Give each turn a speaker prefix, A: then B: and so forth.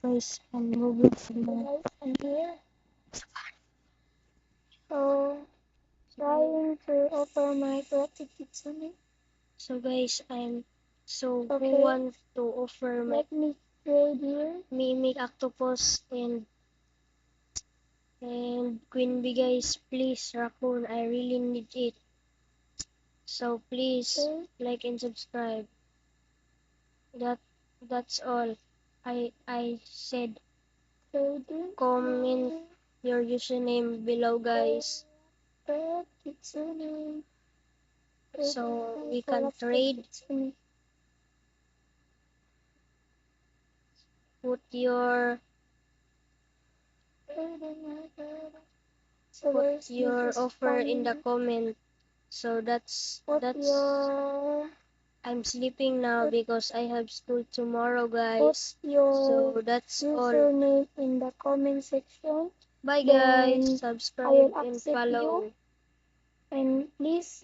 A: guys, I'm moving from the
B: Guys, I'm here. So, trying to offer my Karate Kitsune.
A: So guys, who
B: Okay.
A: want to offer my
B: Let me trade here.
A: Mimic Octopus and Queen Bee guys, please Raccoon, I really need it. So please
B: Okay.
A: like and subscribe. That's all. I said
B: Trading.
A: comment your username below guys.
B: Karate Kitsune.
A: So we
B: Full
A: can
B: of
A: trade.
B: Kitsune.
A: Put your
B: So guys, this is
A: offer in the
B: funny.
A: comment. So that's
B: Put your
A: I'm sleeping now because I have school tomorrow
B: put
A: guys.
B: your
A: So that's all.
B: username in the comment section.
A: Bye guys.
B: Then I
A: Subscribe
B: will
A: and
B: accept you.
A: follow.
B: And please